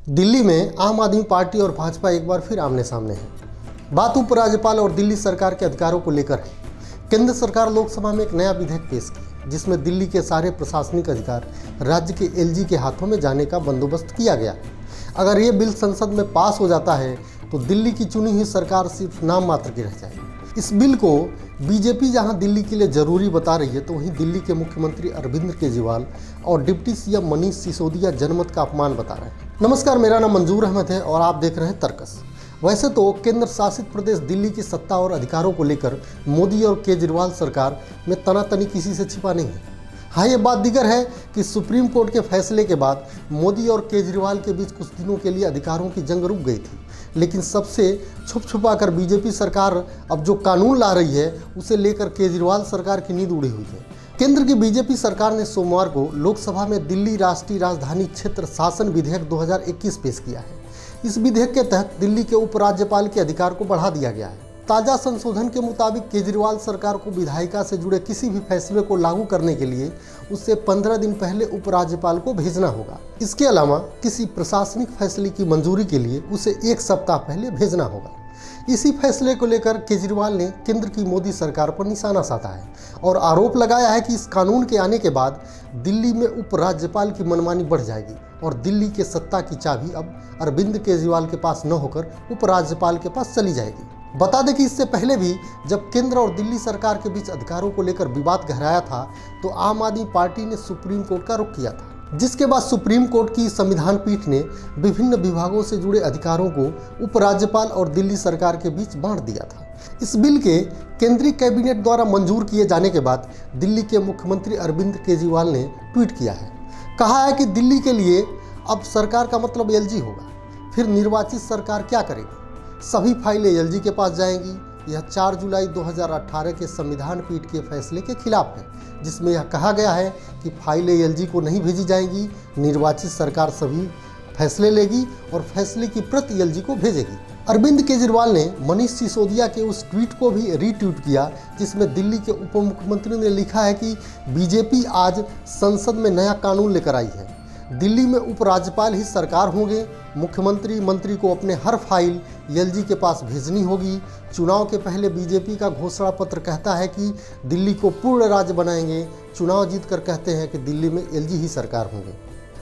दिल्ली में आम आदमी पार्टी और भाजपा एक बार फिर आमने सामने है। बात उपराज्यपाल और दिल्ली सरकार के अधिकारों को लेकर है। केंद्र सरकार लोकसभा में एक नया विधेयक पेश की जिसमें दिल्ली के सारे प्रशासनिक अधिकार राज्य के एलजी के हाथों में जाने का बंदोबस्त किया गया। अगर ये बिल संसद में पास हो जाता है तो दिल्ली की चुनी हुई सरकार सिर्फ नाम मात्र की रह जाएगी। इस बिल को बीजेपी जहां दिल्ली के लिए जरूरी बता रही है तो वहीं दिल्ली के मुख्यमंत्री अरविंद केजरीवाल और डिप्टी सीएम मनीष सिसोदिया जनमत का अपमान बता रहे हैं। नमस्कार, मेरा नाम मंजूर अहमद है और आप देख रहे हैं तर्कस। वैसे तो केंद्र शासित प्रदेश दिल्ली की सत्ता और अधिकारों को लेकर मोदी और केजरीवाल सरकार में तनातनी किसी से छिपा नहीं है। हाँ, ये बात दिगर है कि सुप्रीम कोर्ट के फैसले के बाद मोदी और केजरीवाल के बीच कुछ दिनों के लिए अधिकारों की जंग रुक गई थी, लेकिन सबसे छुपा कर बीजेपी सरकार अब जो कानून ला रही है उसे लेकर केजरीवाल सरकार की नींद उड़ी हुई है। केंद्र की बीजेपी सरकार ने सोमवार को लोकसभा में दिल्ली राष्ट्रीय राजधानी क्षेत्र शासन विधेयक 2021 पेश किया है। इस विधेयक के तहत दिल्ली के उपराज्यपाल के अधिकार को बढ़ा दिया गया है। ताज़ा संशोधन के मुताबिक केजरीवाल सरकार को विधायिका से जुड़े किसी भी फैसले को लागू करने के लिए उसे 15 दिन पहले उपराज्यपाल को भेजना होगा। इसके अलावा किसी प्रशासनिक फैसले की मंजूरी के लिए उसे 1 सप्ताह पहले भेजना होगा। इसी फैसले को लेकर केजरीवाल ने केंद्र की मोदी सरकार पर निशाना साधा है और आरोप लगाया है कि इस कानून के आने के बाद दिल्ली में उपराज्यपाल की मनमानी बढ़ जाएगी और दिल्ली के सत्ता की चाबी अब अरविंद केजरीवाल के पास न होकर उपराज्यपाल के पास चली जाएगी। बता दें कि इससे पहले भी जब केंद्र और दिल्ली सरकार के बीच अधिकारों को लेकर विवाद गहराया था तो आम आदमी पार्टी ने सुप्रीम कोर्ट का रुख किया था, जिसके बाद सुप्रीम कोर्ट की संविधान पीठ ने विभिन्न विभागों से जुड़े अधिकारों को उपराज्यपाल और दिल्ली सरकार के बीच बांट दिया था। इस बिल के केंद्रीय कैबिनेट द्वारा मंजूर किए जाने के बाद दिल्ली के मुख्यमंत्री अरविंद केजरीवाल ने ट्वीट किया है। कहा है कि दिल्ली के लिए अब सरकार का मतलब एलजी होगा। फिर निर्वाचित सरकार क्या करेगी? सभी फाइलें एलजी के पास जाएंगी। यह 4 जुलाई 2018 के संविधान पीठ के फैसले के खिलाफ है, जिसमें यह कहा गया है कि फाइलें एलजी को नहीं भेजी जाएंगी। निर्वाचित सरकार सभी फैसले लेगी और फैसले की प्रति एलजी को भेजेगी। अरविंद केजरीवाल ने मनीष सिसोदिया के उस ट्वीट को भी रीट्वीट किया जिसमें दिल्ली के उप मुख्यमंत्री ने लिखा है कि बीजेपी आज संसद में नया कानून लेकर आई है। दिल्ली में उपराज्यपाल ही सरकार होंगे। मुख्यमंत्री मंत्री को अपने हर फाइल एलजी के पास भेजनी होगी। चुनाव के पहले बीजेपी का घोषणा पत्र कहता है कि दिल्ली को पूर्ण राज्य बनाएंगे। चुनाव जीतकर कहते हैं कि दिल्ली में एलजी ही सरकार होंगे।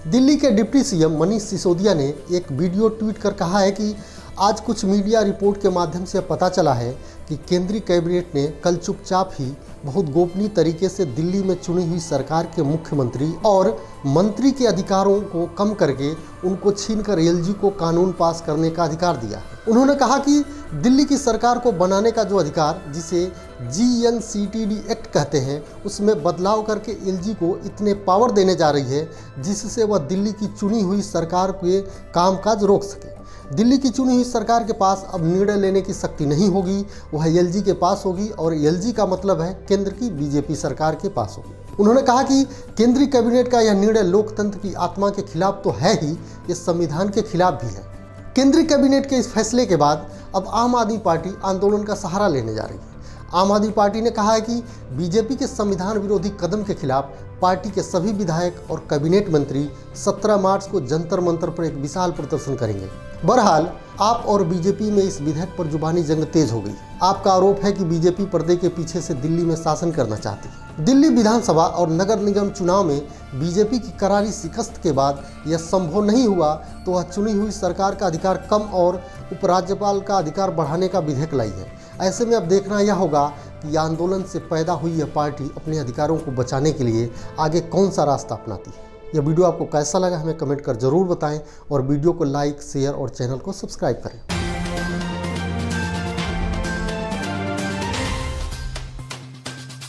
दिल्ली के डिप्टी सीएम मनीष सिसोदिया ने एक वीडियो ट्वीट कर कहा है कि आज कुछ मीडिया रिपोर्ट के माध्यम से पता चला है कि केंद्रीय कैबिनेट ने कल चुपचाप ही बहुत गोपनीय तरीके से दिल्ली में चुनी हुई सरकार के मुख्यमंत्री और मंत्री के अधिकारों को कम करके उनको छीनकर एलजी को कानून पास करने का अधिकार दिया है। उन्होंने कहा कि दिल्ली की सरकार को बनाने का जो अधिकार, जिसे GNCTD एक्ट कहते हैं, उसमें बदलाव करके एलजी को इतने पावर देने जा रही है जिससे वह दिल्ली की चुनी हुई सरकार के कामकाज रोक सके। दिल्ली की चुनी हुई सरकार के पास अब निर्णय लेने की शक्ति नहीं होगी, वह एलजी के पास होगी और एलजी का मतलब है केंद्र की बीजेपी सरकार के पास होगी। उन्होंने कहा कि केंद्रीय कैबिनेट का यह निर्णय लोकतंत्र की आत्मा के खिलाफ तो है ही, ये संविधान के खिलाफ भी है। केंद्रीय कैबिनेट के इस फैसले के बाद अब आम आदमी पार्टी आंदोलन का सहारा लेने जा रही है। आम आदमी पार्टी ने कहा है कि बीजेपी के संविधान विरोधी कदम के खिलाफ पार्टी के सभी विधायक और कैबिनेट मंत्री 17 मार्च को जंतर मंतर पर एक विशाल प्रदर्शन करेंगे। बहरहाल आप और बीजेपी में इस विधेयक पर जुबानी जंग तेज हो गई। आपका आरोप है कि बीजेपी पर्दे के पीछे से दिल्ली में शासन करना चाहती है। दिल्ली विधानसभा और नगर निगम चुनाव में बीजेपी की करारी शिकस्त के बाद यह संभव नहीं हुआ तो वह चुनी हुई सरकार का अधिकार कम और उपराज्यपाल का अधिकार बढ़ाने का विधेयक लाई है। ऐसे में अब देखना यह होगा कि आंदोलन से पैदा हुई यह पार्टी अपने अधिकारों को बचाने के लिए आगे कौन सा रास्ता अपनाती है। यह वीडियो आपको कैसा लगा हमें कमेंट कर जरूर बताएं और वीडियो को लाइक, शेयर और चैनल को सब्सक्राइब करें।